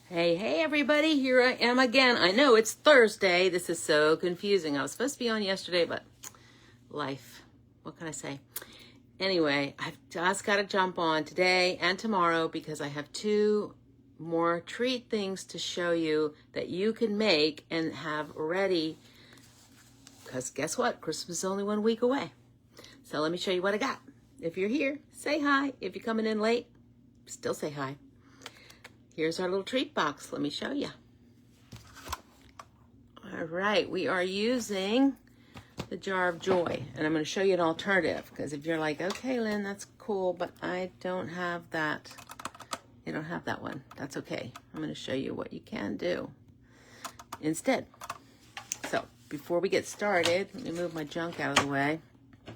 Hey everybody, here I am again. I know it's Thursday. This is so confusing. I was supposed to be on yesterday, but life. What can I say? Anyway, I've just got to jump on today and tomorrow because I have two more treat things to show you that you can make and have ready. Because guess what? Christmas is only 1 week away. So let me show you what I got. If you're here, say hi. If you're coming in late, still say hi. Here's our little treat box. Let me show you. All right, we are using the Jar of Joy, and I'm going to show you an alternative, because if you're like, okay, Lynn, that's cool, but I don't have that. You don't have that one. That's okay. I'm going to show you what you can do instead. So before we get started, let me move my junk out of the way.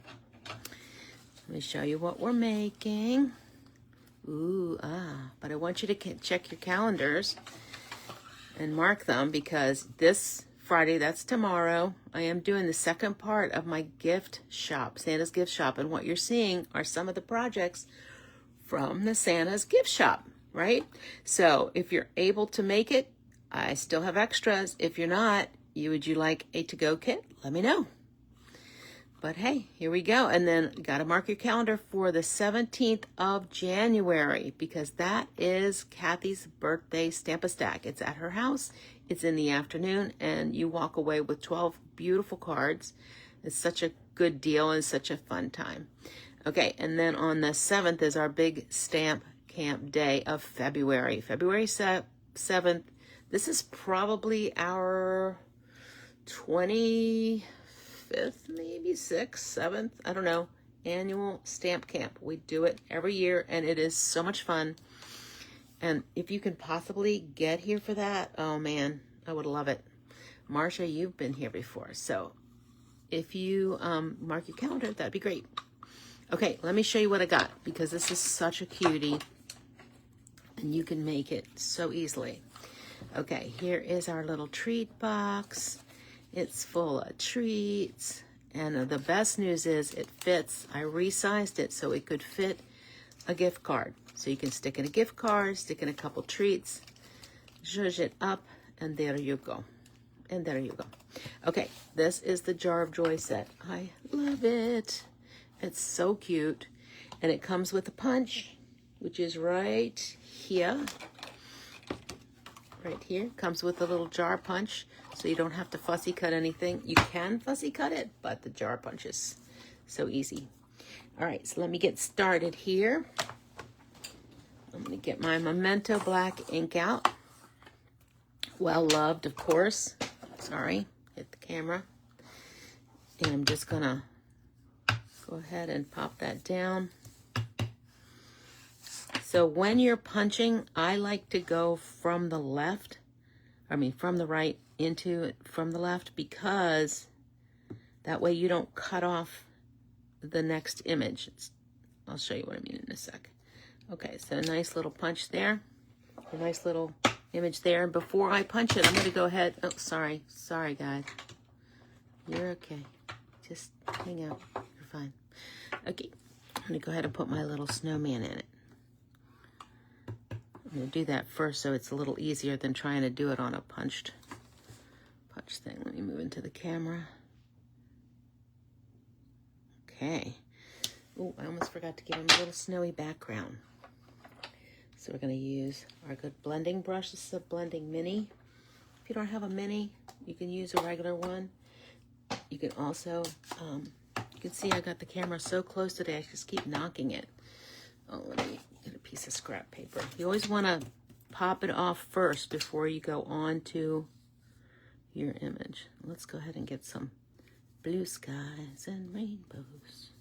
Let me show you what we're making. But I want you to check your calendars and mark them, because this Friday, that's tomorrow, I am doing the second part of my gift shop, Santa's gift shop. And what you're seeing are some of the projects from the Santa's gift shop, right? So if you're able to make it, I still have extras. If you're not, would you like a to-go kit? Let me know. But hey, here we go. And then got to mark your calendar for the 17th of January, because that is Kathy's birthday Stamp-A-Stack. It's at her house. It's in the afternoon, and you walk away with 12 beautiful cards. It's such a good deal and such a fun time. Okay, and then on the 7th is our big stamp camp day of February. February 7th. This is probably our 25th, maybe 6th, 7th, I don't know, annual stamp camp. We do it every year, and it is so much fun. And if you can possibly get here for that, oh man, I would love it. Marcia, you've been here before, so if you mark your calendar, that'd be great. Okay, let me show you what I got, because this is such a cutie, and you can make it so easily. Okay, here is our little treat box. It's full of treats, and the best news is it fits. I resized it so it could fit a gift card. So you can stick in a gift card, stick in a couple treats, zhuzh it up, and there you go. And there you go. Okay, this is the Jar of Joy set. I love it. It's so cute. And it comes with a punch, which is right here. Right here. Comes with a little jar punch, so you don't have to fussy cut anything. You can fussy cut it, but the jar punch is so easy. All right, so let me get started here. I'm going to get my Memento black ink out. Well loved, of course. Sorry, hit the camera. And I'm just going to go ahead and pop that down. So when you're punching, I like to go from the right into it from the left, because that way you don't cut off the next image. I'll show you what I mean in a sec. Okay, so a nice little punch there, a nice little image there. And before I punch it, I'm going to go ahead. Oh, sorry, guys. You're okay. Just hang out. You're fine. Okay, I'm going to go ahead and put my little snowman in it. I'm going to do that first so it's a little easier than trying to do it on a punch thing. Let me move into the camera. Okay. Oh, I almost forgot to give him a little snowy background. So we're going to use our good blending brush. This is a blending mini. If you don't have a mini, you can use a regular one. You can also, you can see I got the camera so close today, I just keep knocking it. Oh, let me get a piece of scrap paper. You always want to pop it off first before you go on to your image. Let's go ahead and get some blue skies and rainbows.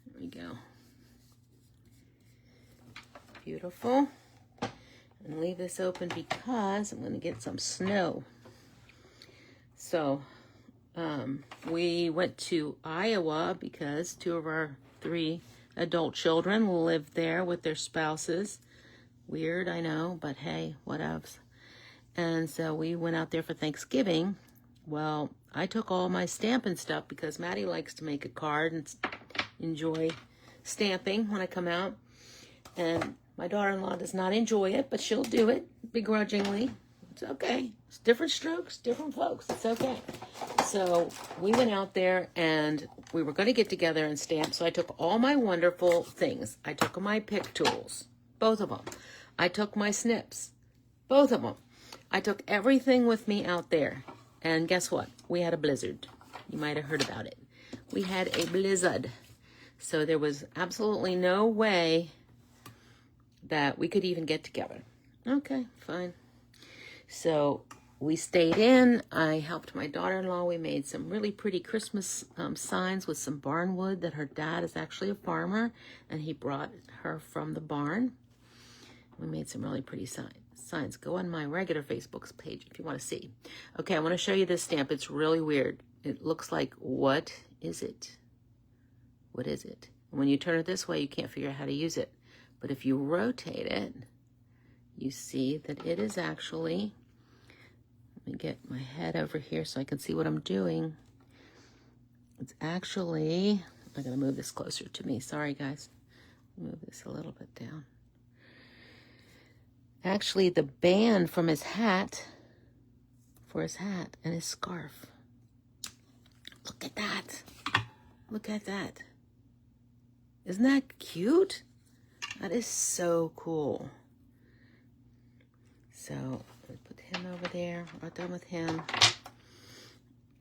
There we go. Beautiful. And leave this open because I'm going to get some snow. So we went to Iowa because 2 of our 3 adult children live there with their spouses. Weird, I know, but hey, whatevs. And so we went out there for Thanksgiving. Well, I took all my Stampin' stuff because Maddie likes to make a card and enjoy stamping when I come out. And My daughter-in-law does not enjoy it, but she'll do it begrudgingly. It's okay. It's different strokes, different folks. It's okay. So we went out there and we were going to get together and stamp. So I took all my wonderful things. I took my pick tools, both of them. I took my snips, both of them. I took everything with me out there. And guess what? We had a blizzard. You might have heard about it. We had a blizzard. So there was absolutely no way that we could even get together. Okay, fine. So we stayed in. I helped my daughter-in-law. We made some really pretty Christmas signs with some barn wood that her dad is actually a farmer, and he brought her from the barn. We made some really pretty signs. Go on my regular Facebook page if you want to see. Okay, I want to show you this stamp. It's really weird. It looks like, what is it? What is it? And when you turn it this way, you can't figure out how to use it. But if you rotate it, you see that it is actually, let me get my head over here so I can see what I'm doing. It's actually, I gotta move this closer to me. Sorry, guys. Move this a little bit down. Actually, the band from his hat, for his hat and his scarf. Look at that. Look at that. Isn't that cute? That is so cool. So we put him over there. We're done with him.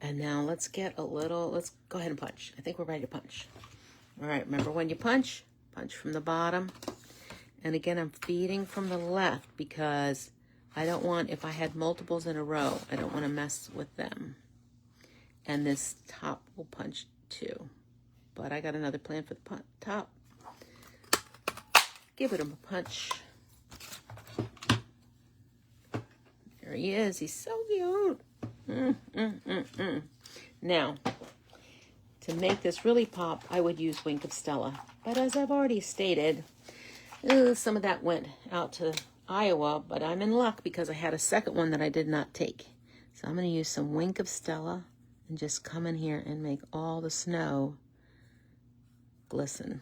And now let's get a little, let's go ahead and punch. I think we're ready to punch. All right, remember when you punch from the bottom. And again, I'm feeding from the left because I don't want, if I had multiples in a row, I don't want to mess with them. And this top will punch too. But I got another plan for the top. Give it a punch. There he is. He's so cute. Now, to make this really pop, I would use Wink of Stella. But as I've already stated, some of that went out to Iowa, but I'm in luck because I had a second one that I did not take. So I'm going to use some Wink of Stella and just come in here and make all the snow glisten.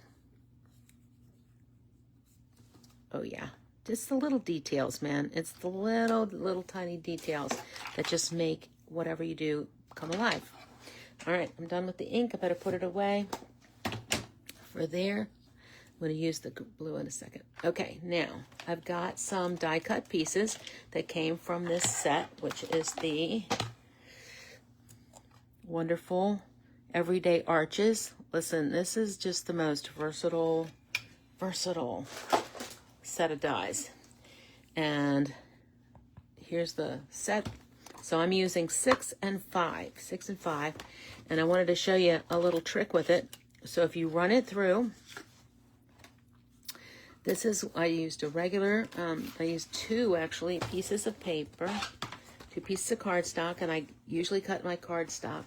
Oh yeah, just the little details, man. It's the little tiny details that just make whatever you do come alive. All right, I'm done with the ink. I better put it away for there. I'm going to use the blue in a second. Okay, now I've got some die cut pieces that came from this set, which is the wonderful Everyday Arches. Listen, this is just the most versatile set of dies. And here's the set. So I'm using 6 and 5. And I wanted to show you a little trick with it. So if you run it through, this is, I used a regular, I used two actually pieces of paper, 2 pieces of cardstock, and I usually cut my cardstock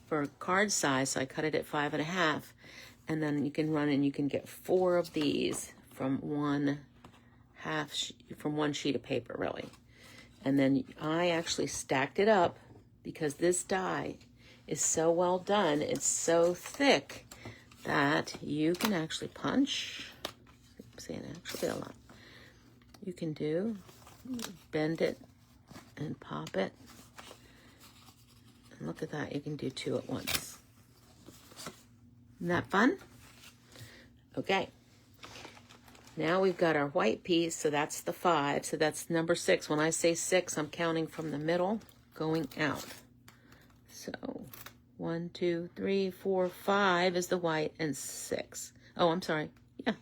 for card size, so I cut it at 5.5, and then you can run and you can get 4 of these from one sheet of paper, really. And then I actually stacked it up because this die is so well done, it's so thick that you can actually punch. I'm saying actually a lot. You can bend it and pop it. And look at that, you can do 2 at once. Isn't that fun? Okay. Now we've got our white piece, so that's the 5. So that's number 6. When I say 6, I'm counting from the middle going out. So 1, 2, 3, 4, 5 is the white, and 6. Oh, I'm sorry. Yeah.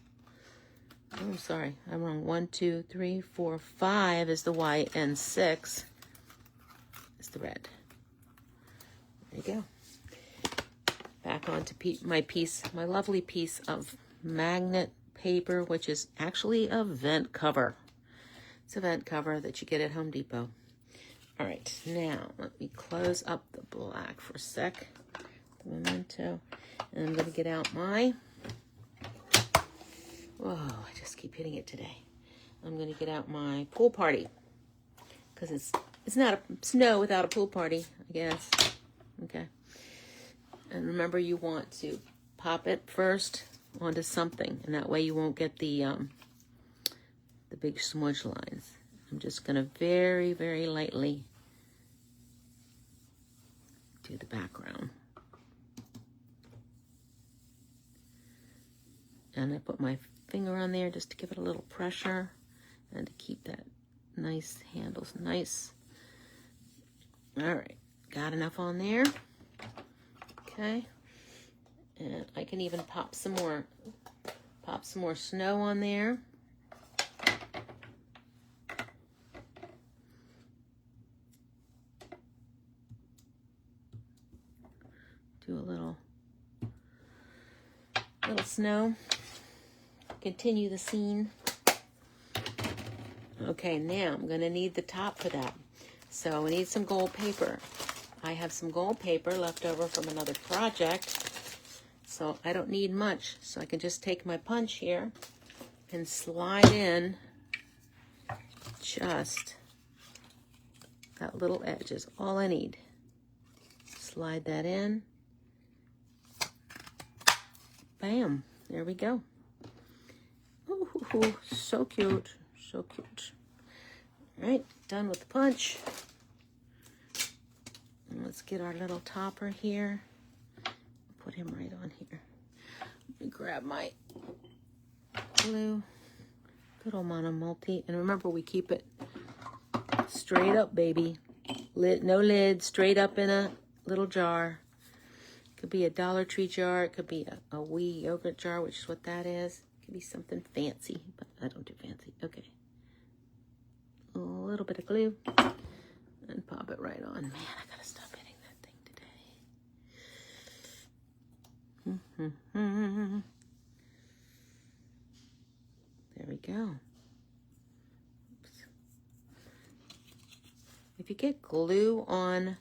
Oh, I'm sorry. I'm wrong. 1, 2, 3, 4, 5 is the white, and 6 is the red. There you go. Back onto my lovely piece of magnet paper, which is actually a vent cover. It's a vent cover that you get at Home Depot. All right, now let me close up the black for a sec. The memento. And I'm going to get out my, whoa, I just keep hitting it today. I'm going to get out my pool party because it's not a snow without a pool party, I guess. Okay. And remember, you want to pop it first onto something, and that way you won't get the the big smudge lines. I'm just going to very, very lightly do the background. And I put my finger on there just to give it a little pressure and to keep that nice handles nice. All right, got enough on there. Okay, and I can even pop some more snow on there. Do a little snow. Continue the scene. Okay, now I'm gonna need the top for that. So I need some gold paper. I have some gold paper left over from another project, so I don't need much. So I can just take my punch here and slide in just that little edge is all I need. Slide that in. Bam, there we go. Ooh, so cute, so cute. All right, done with the punch. And let's get our little topper here. Put him right on here. Let me grab my glue. Good old Mono Multi. And remember, we keep it straight up, baby. Lid, no lid, straight up in a little jar. Could be a Dollar Tree jar. It could be a wee yogurt jar, which is what that is. It could be something fancy, but I don't do fancy. Okay. A little bit of glue and pop it right on. Man, I gotta stop hitting that thing today. There we go. Oops. If you get glue on,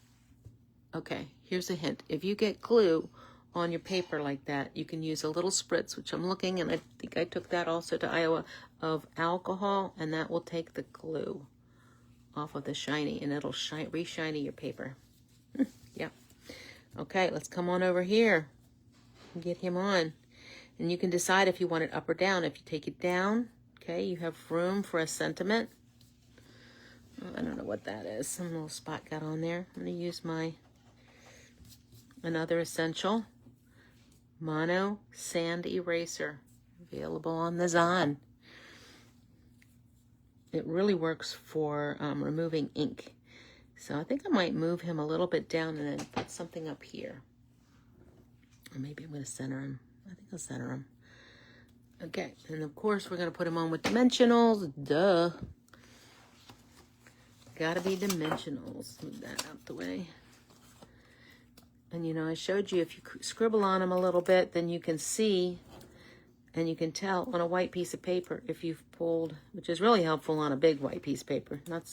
okay, here's a hint. If you get glue on your paper like that, you can use a little spritz, which I'm looking, and I think I took that also to Iowa, of alcohol, and that will take the glue off of the shiny, and it'll re-shiny your paper. Yeah. Okay, let's come on over here and get him on. And you can decide if you want it up or down. If you take it down, okay, you have room for a sentiment. I don't know what that is. Some little spot got on there. I'm going to use my another essential mono sand eraser, available on the Zon. It really works for removing ink. So I think I might move him a little bit down and then put something up here. Or maybe I'm going to center him. I think I'll center him. Okay, and of course we're going to put him on with dimensionals. Duh. Gotta be dimensionals. Move that out the way. And you know, I showed you if you scribble on them a little bit, then you can see and you can tell on a white piece of paper if you've pulled, which is really helpful on a big white piece of paper. Not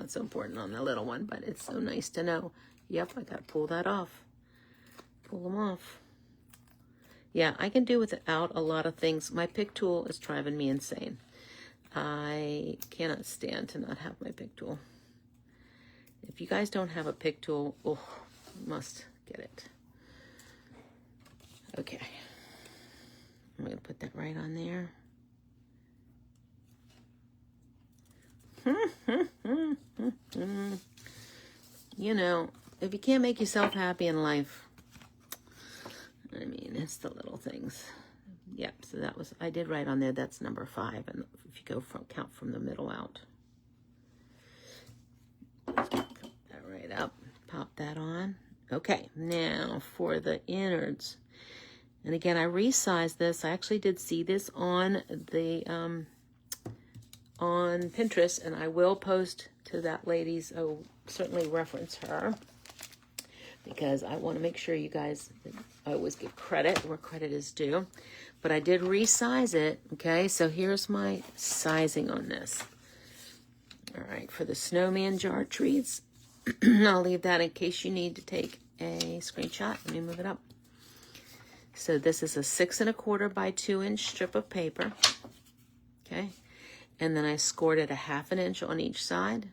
so important on the little one, but it's so nice to know. Yep, I gotta pull that off. Pull them off. Yeah, I can do without a lot of things. My pick tool is driving me insane. I cannot stand to not have my pick tool. If you guys don't have a pick tool, oh, you must get it. Okay. I'm going to put that right on there. You know, if you can't make yourself happy in life, I mean, it's the little things. Yep, so that was, I did write on there, that's number 5. And if you go count from the middle out. Put that right up, pop that on. Okay, now for the innards. And again, I resized this. I actually did see this on the, on Pinterest, and I will post to that lady's, certainly reference her, because I want to make sure you guys, I always give credit where credit is due. But I did resize it, okay? So here's my sizing on this. All right, for the Snowman jar trees, I'll leave that in case you need to take a screenshot. Let me move it up. So this is a 6 1/4 by 2 inch strip of paper, okay? And then I scored it a 1/2 inch on each side.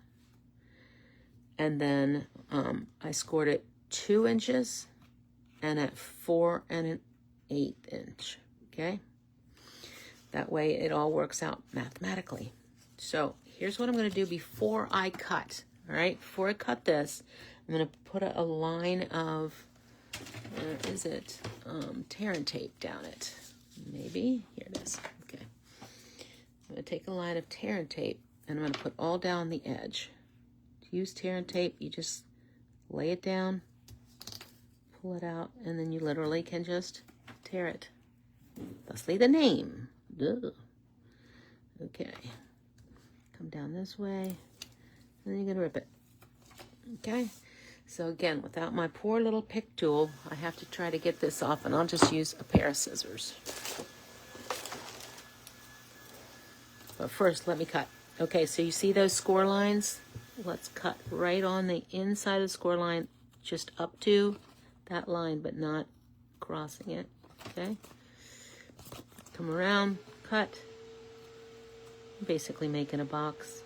And then I scored it 2 inches and at 4 1/8 inch, okay? That way it all works out mathematically. So here's what I'm going to do before I cut. All right, before I cut this, I'm going to put a line of, where is it? Tear and tape down it. Maybe, here it is. Okay. I'm going to take a line of tear and tape and I'm going to put all down the edge. To use tear and tape, you just lay it down, pull it out, and then you literally can just tear it. Thusly the name. Duh. Okay. Come down this way, and then you're going to rip it. Okay. So again, without my poor little pick tool, I have to try to get this off, and I'll just use a pair of scissors. But first, let me cut. Okay, so you see those score lines? Let's cut right on the inside of the score line, just up to that line, but not crossing it. Okay? Come around, cut. Basically making a box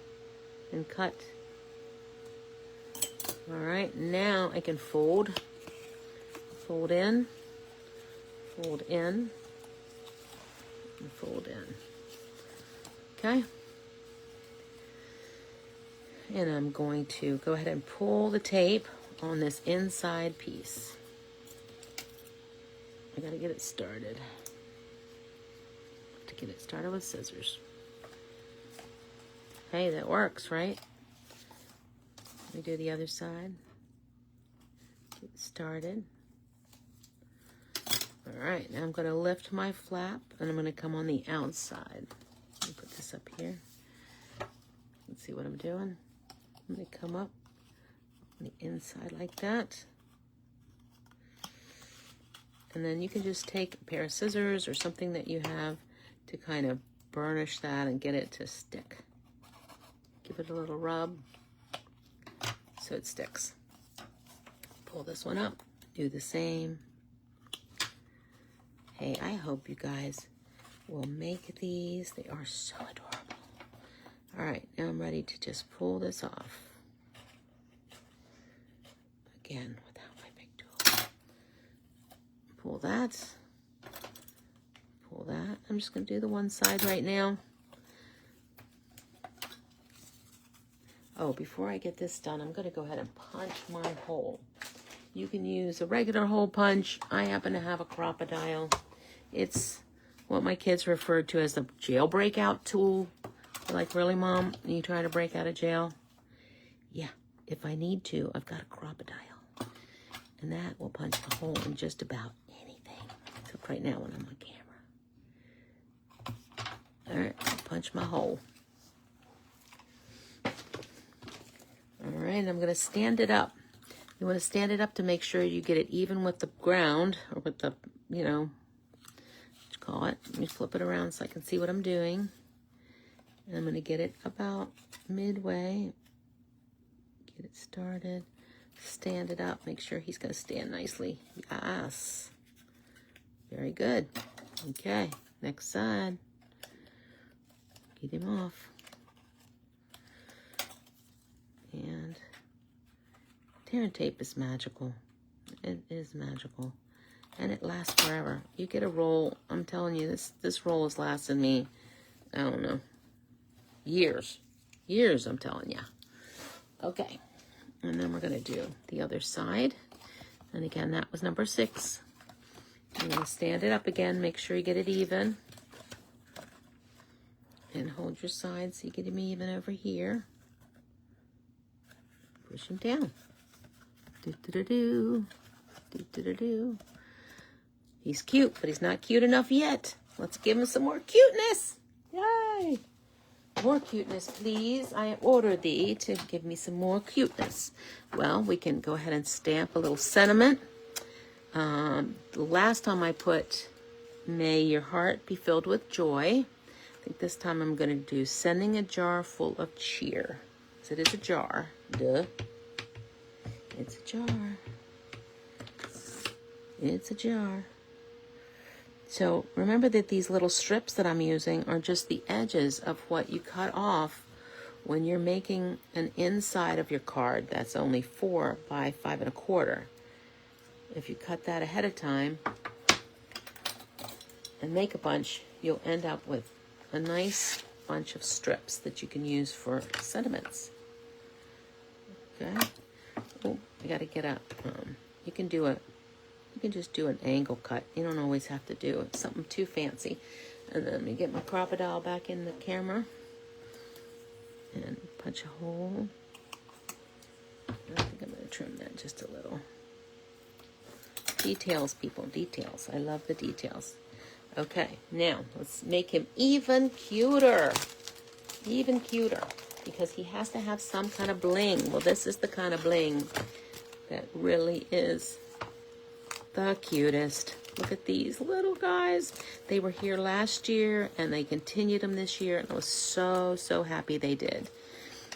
and cut. All right, now I can fold in, fold in, and fold in. Okay? And I'm going to go ahead and pull the tape on this inside piece. I gotta get it started. To get it started with scissors. Hey, that works, right? Let me do the other side. Get started. All right, now I'm going to lift my flap and I'm going to come on the outside. Let me put this up here. Let's see what I'm doing. I'm going to come up on the inside like that. And then you can just take a pair of scissors or something that you have to kind of burnish that and get it to stick. Give it a little rub so it sticks. Pull this one up, do the same. Hey, I hope you guys will make these. They are so adorable. All right, now I'm ready to just pull this off. Again, without my big tool. Pull that. Pull that. I'm just going to do the one side right now. Oh, before I get this done, I'm going to go ahead and punch my hole. You can use a regular hole punch. I happen to have a crocodile. It's what my kids refer to as the jailbreak out tool. They're like, really, Mom? You trying to break out of jail? Yeah, if I need to, I've got a crocodile. And that will punch a hole in just about anything. Except right now when I'm on camera. All right, I'll punch my hole. All right, I'm going to stand it up. You want to stand it up to make sure you get it even with the ground, or with the, you know, what you call it. Let me flip it around so I can see what I'm doing. And I'm going to get it about midway. Get it started. Stand it up. Make sure he's going to stand nicely. Yes. Very good. Okay, next side. Get him off. And tear and tape is magical. It is magical. And it lasts forever. You get a roll, I'm telling you, this roll has lasted me, I don't know, years. Years, I'm telling you. Okay. And then we're going to do the other side. And again, that was number 6. You're going to stand it up again. Make sure you get it even. And hold your side so you get him even over here. Push him down. Do-do-do-do. Do-do-do-do. He's cute, but he's not cute enough yet. Let's give him some more cuteness. Yay! More cuteness, please. I order thee to give me some more cuteness. Well, we can go ahead and stamp a little sentiment. The last time I put, may your heart be filled with joy. I think this time I'm going to do sending a jar full of cheer. So it is a jar. Duh. It's a jar. It's a jar. So remember that these little strips that I'm using are just the edges of what you cut off when you're making an inside of your card that's only 4 by 5 1/4. If you cut that ahead of time and make a bunch, you'll end up with a nice bunch of strips that you can use for sentiments. Okay. Oh, I got to get up. You can just do an angle cut. You don't always have to do something too fancy. And then let me get my crocodile back in the camera and punch a hole. I think I'm going to trim that just a little. Details, people, details. I love the details. Okay, now let's make him even cuter. Even cuter, because he has to have some kind of bling. Well, this is the kind of bling that really is the cutest. Look at these little guys. They were here last year and they continued them this year, and I was so, so happy they did.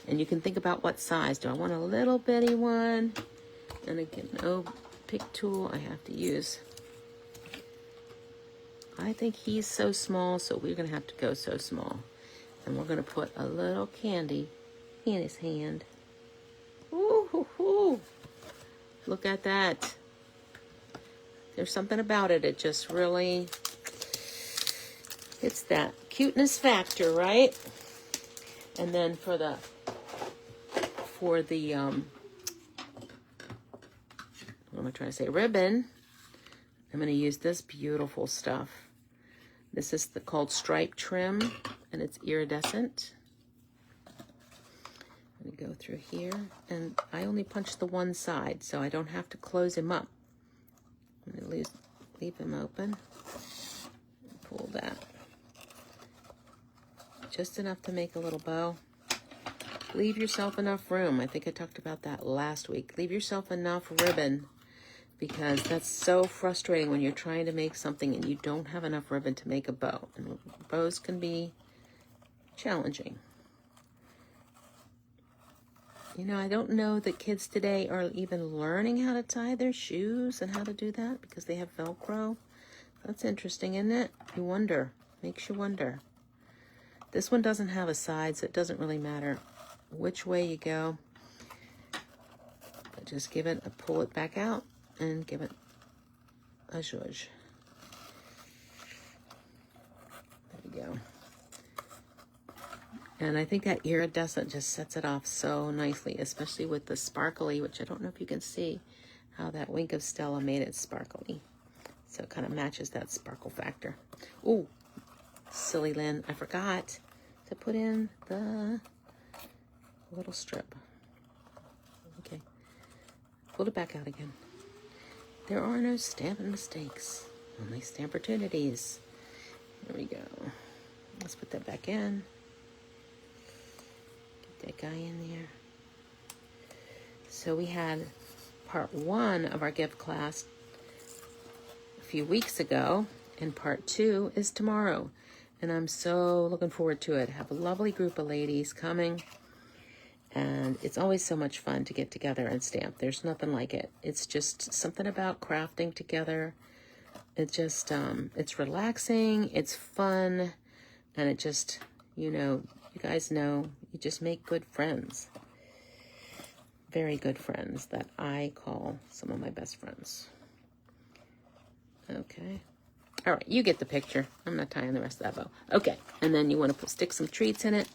And you can think about what size. Do I want a little bitty one? And again, no pick tool I have to use. I think he's so small, so we're going to have to go so small. And we're going to put a little candy in his hand. Ooh, hoo, hoo. Look at that. There's something about it. It just really, it's that cuteness factor, right? And then for the what am I trying to say? Ribbon. I'm going to use this beautiful stuff. This is called Stripe Trim, and it's iridescent. I'm going to go through here, and I only punch the one side, so I don't have to close him up. I'm going to leave him open. Pull that. Just enough to make a little bow. Leave yourself enough room. I think I talked about that last week. Leave yourself enough ribbon, because that's so frustrating when you're trying to make something and you don't have enough ribbon to make a bow. And bows can be challenging. You know, I don't know that kids today are even learning how to tie their shoes and how to do that because they have Velcro. That's interesting, isn't it? You wonder. Makes you wonder. This one doesn't have a side, so it doesn't really matter which way you go. But just give it pull it back out and give it a zhuzh. There we go. And I think that iridescent just sets it off so nicely, especially with the sparkly, which I don't know if you can see how that Wink of Stella made it sparkly. So it kind of matches that sparkle factor. Ooh, silly Lynn, I forgot to put in the little strip. Okay, pull it back out again. There are no Stampin' mistakes, only Stamportunities. There we go. Let's put that back in. Get that guy in there. So we had part 1 of our gift class a few weeks ago, and part 2 is tomorrow. And I'm so looking forward to it. I have a lovely group of ladies coming. And it's always so much fun to get together and stamp. There's nothing like it. It's just something about crafting together. It just, it's relaxing, it's fun, and it just, you know, you guys know, you just make good friends. Very good friends that I call some of my best friends. Okay. All right, you get the picture. I'm not tying the rest of that bow. Okay, and then you want to stick some treats in it.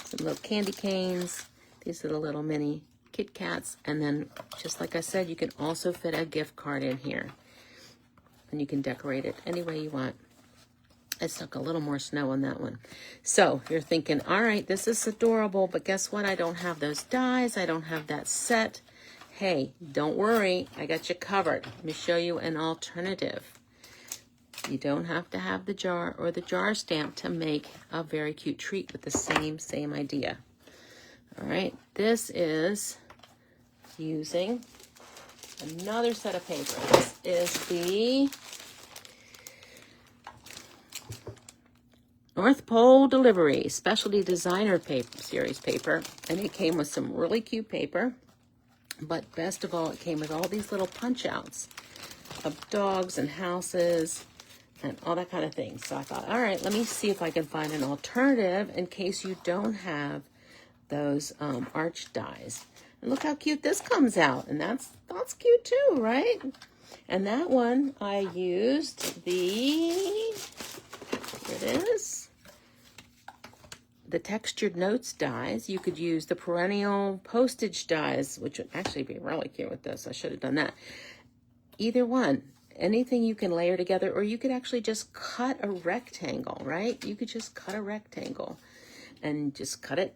Some little candy canes. These are the little mini Kit Kats. And then, just like I said, you can also fit a gift card in here. And you can decorate it any way you want. I stuck a little more snow on that one. So, you're thinking, all right, this is adorable, but guess what? I don't have those dies. I don't have that set. Hey, don't worry. I got you covered. Let me show you an alternative. You don't have to have the jar or the jar stamp to make a very cute treat with the same idea. All right, this is using another set of paper. This is the North Pole Delivery Specialty Designer paper, Series paper, and it came with some really cute paper, but best of all, it came with all these little punch outs of dogs and houses and all that kind of thing. So I thought, all right, let me see if I can find an alternative in case you don't have those arch dies. And look how cute this comes out. And that's cute too, right? And that one, I used the, here it is, the textured notes dies. You could use the perennial postage dies, which would actually be really cute with this. I should have done that. Either one. Anything you can layer together, or you could actually just cut a rectangle, right? You could just cut a rectangle and just cut it.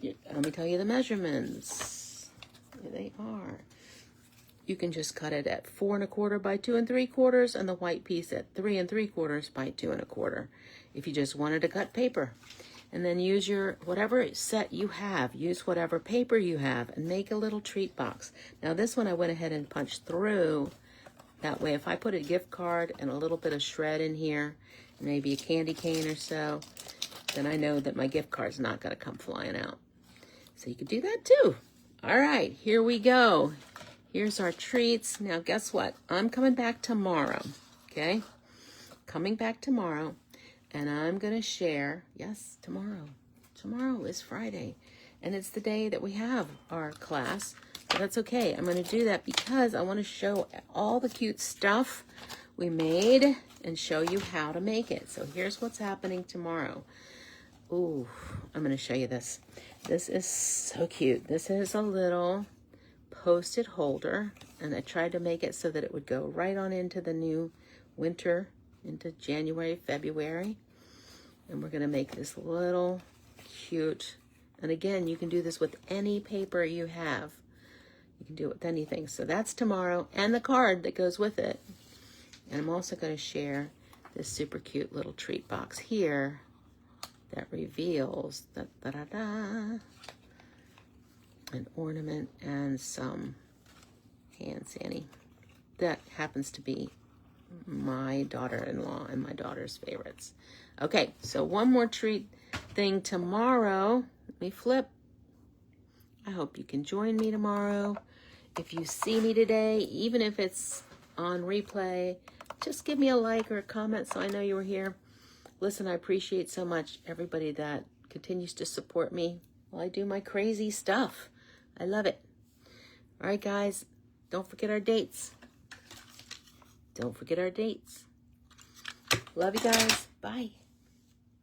Let me tell you the measurements. Here they are. You can just cut it at 4 1/4 by 2 3/4, and the white piece at 3 3/4 by 2 1/4. If you just wanted to cut paper, and then use your whatever set you have, use whatever paper you have, and make a little treat box. Now this one I went ahead and punched through. That way, if I put a gift card and a little bit of shred in here, maybe a candy cane or so, then I know that my gift card's not going to come flying out. So you could do that too. All right, here we go. Here's our treats. Now, guess what? I'm coming back tomorrow, okay? Coming back tomorrow, and I'm going to share, yes, tomorrow. Tomorrow is Friday, and it's the day that we have our class. But that's okay. I'm going to do that because I want to show all the cute stuff we made and show you how to make it. So here's what's happening tomorrow. Ooh, I'm going to show you this. This is so cute. This is a little post-it holder, and I tried to make it so that it would go right on into the new winter, into January, February. And we're going to make this little cute. And again, you can do this with any paper you have. You can do it with anything. So that's tomorrow, and the card that goes with it. And I'm also going to share this super cute little treat box here that reveals an ornament and some hand sani. That happens to be my daughter-in-law and my daughter's favorites. Okay, so one more treat thing tomorrow. Let me flip. I hope you can join me tomorrow. If you see me today, even if it's on replay, just give me a like or a comment so I know you were here. Listen, I appreciate so much everybody that continues to support me while I do my crazy stuff. I love it. All right, guys, don't forget our dates. Don't forget our dates. Love you guys. Bye.